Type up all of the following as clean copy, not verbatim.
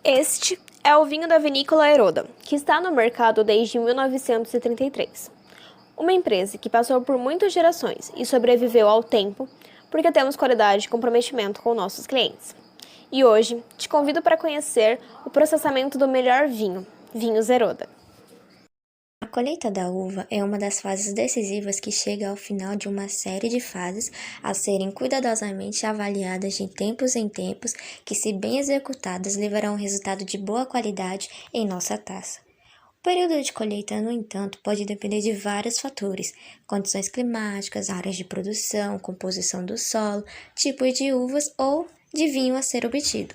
Este é o vinho da vinícola Heroda, que está no mercado desde 1933. Uma empresa que passou por muitas gerações e sobreviveu ao tempo, porque temos qualidade e comprometimento com nossos clientes. E hoje te convido para conhecer o processamento do melhor vinho, Vinhos Heroda. A colheita da uva é uma das fases decisivas que chega ao final de uma série de fases a serem cuidadosamente avaliadas de tempos em tempos que, se bem executadas, levarão um resultado de boa qualidade em nossa taça. O período de colheita, no entanto, pode depender de vários fatores: condições climáticas, áreas de produção, composição do solo, tipos de uvas ou de vinho a ser obtido.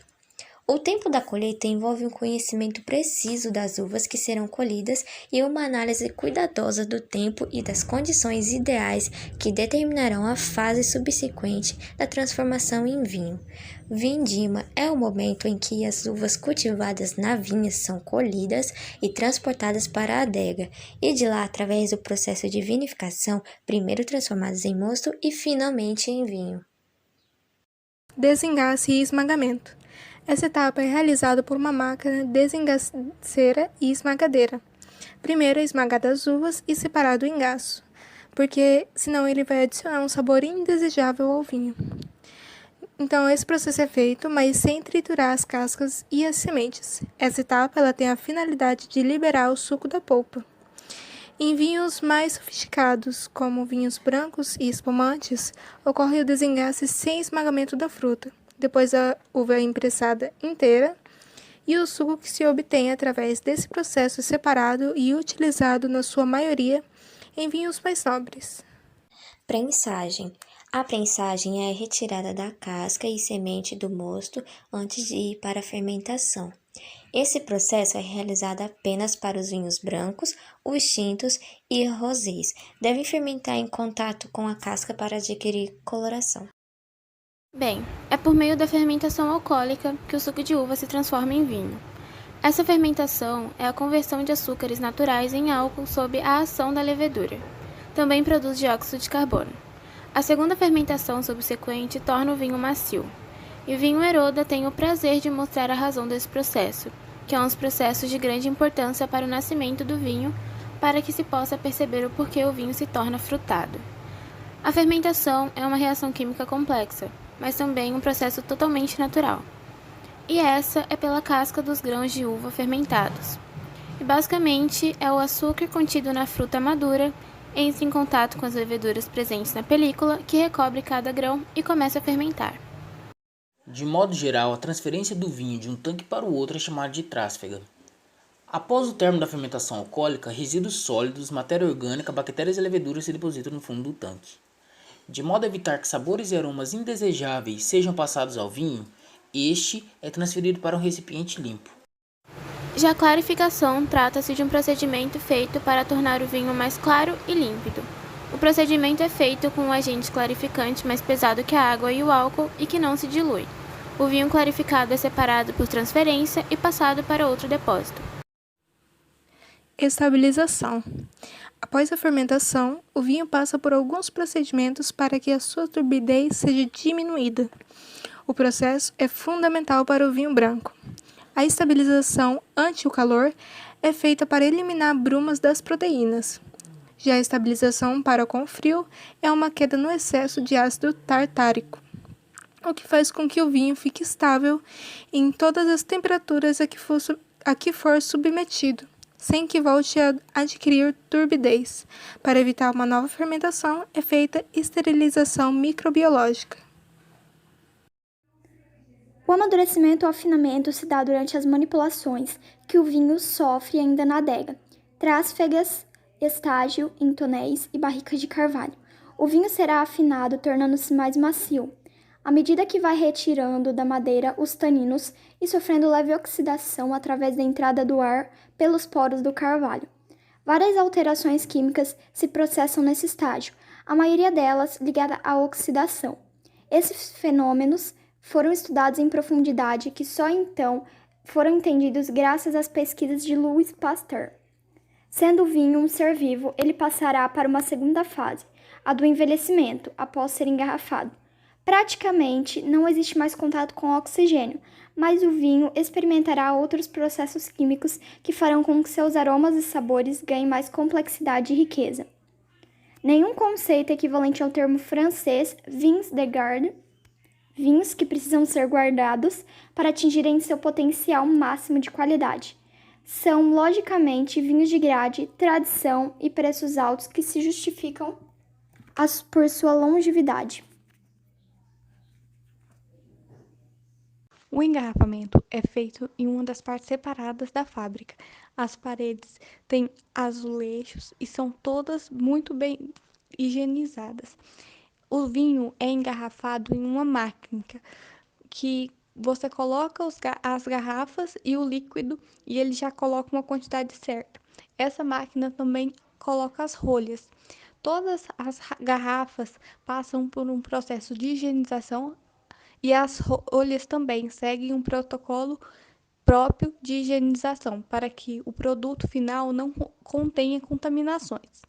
O tempo da colheita envolve um conhecimento preciso das uvas que serão colhidas e uma análise cuidadosa do tempo e das condições ideais que determinarão a fase subsequente da transformação em vinho. Vindima é o momento em que as uvas cultivadas na vinha são colhidas e transportadas para a adega, e de lá, através do processo de vinificação, primeiro transformadas em mosto e finalmente em vinho. Desengace e esmagamento. Essa etapa é realizada por uma máquina desengaceira e esmagadeira. Primeiro é esmagada as uvas e separado o engaço, porque senão ele vai adicionar um sabor indesejável ao vinho. Então esse processo é feito, mas sem triturar as cascas e as sementes. Essa etapa ela tem a finalidade de liberar o suco da polpa. Em vinhos mais sofisticados, como vinhos brancos e espumantes, ocorre o desengace sem esmagamento da fruta. Depois a uva é impressada inteira e o suco que se obtém através desse processo é separado e utilizado na sua maioria em vinhos mais nobres. Prensagem. A prensagem é a retirada da casca e semente do mosto antes de ir para a fermentação. Esse processo é realizado apenas para os vinhos brancos, os tintos e rosés. Devem fermentar em contato com a casca para adquirir coloração. Bem, é por meio da fermentação alcoólica que o suco de uva se transforma em vinho. Essa fermentação é a conversão de açúcares naturais em álcool sob a ação da levedura. Também produz dióxido de carbono. A segunda fermentação subsequente torna o vinho macio. E o vinho Heroda tem o prazer de mostrar a razão desse processo, que é um dos processos de grande importância para o nascimento do vinho, para que se possa perceber o porquê o vinho se torna frutado. A fermentação é uma reação química complexa, mas também um processo totalmente natural. E essa é pela casca dos grãos de uva fermentados. E basicamente é o açúcar contido na fruta madura, entra em contato com as leveduras presentes na película, que recobre cada grão e começa a fermentar. De modo geral, a transferência do vinho de um tanque para o outro é chamada de trasfega. Após o término da fermentação alcoólica, resíduos sólidos, matéria orgânica, bactérias e leveduras se depositam no fundo do tanque. De modo a evitar que sabores e aromas indesejáveis sejam passados ao vinho, este é transferido para um recipiente limpo. Já a clarificação trata-se de um procedimento feito para tornar o vinho mais claro e límpido. O procedimento é feito com um agente clarificante mais pesado que a água e o álcool e que não se dilui. O vinho clarificado é separado por transferência e passado para outro depósito. Estabilização. Após a fermentação, o vinho passa por alguns procedimentos para que a sua turbidez seja diminuída. O processo é fundamental para o vinho branco. A estabilização ante o calor é feita para eliminar brumas das proteínas. Já a estabilização para com frio é uma queda no excesso de ácido tartárico, o que faz com que o vinho fique estável em todas as temperaturas a que for submetido, sem que volte a adquirir turbidez. Para evitar uma nova fermentação, é feita esterilização microbiológica. O amadurecimento ou afinamento se dá durante as manipulações que o vinho sofre ainda na adega, trasfegas, estágio em tonéis e barricas de carvalho. O vinho será afinado, tornando-se mais macio, à medida que vai retirando da madeira os taninos e sofrendo leve oxidação através da entrada do ar pelos poros do carvalho. Várias alterações químicas se processam nesse estágio, a maioria delas ligada à oxidação. Esses fenômenos foram estudados em profundidade que só então foram entendidos graças às pesquisas de Louis Pasteur. Sendo o vinho um ser vivo, ele passará para uma segunda fase, a do envelhecimento, após ser engarrafado. Praticamente não existe mais contato com o oxigênio, mas o vinho experimentará outros processos químicos que farão com que seus aromas e sabores ganhem mais complexidade e riqueza. Nenhum conceito equivalente ao termo francês vins de garde, vinhos que precisam ser guardados para atingirem seu potencial máximo de qualidade. São, logicamente, vinhos de grade, tradição e preços altos que se justificam por sua longevidade. O engarrafamento é feito em uma das partes separadas da fábrica. As paredes têm azulejos e são todas muito bem higienizadas. O vinho é engarrafado em uma máquina que você coloca as garrafas e o líquido e ele já coloca uma quantidade certa. Essa máquina também coloca as rolhas. Todas as garrafas passam por um processo de higienização e as rolhas também seguem um protocolo próprio de higienização para que o produto final não contenha contaminações.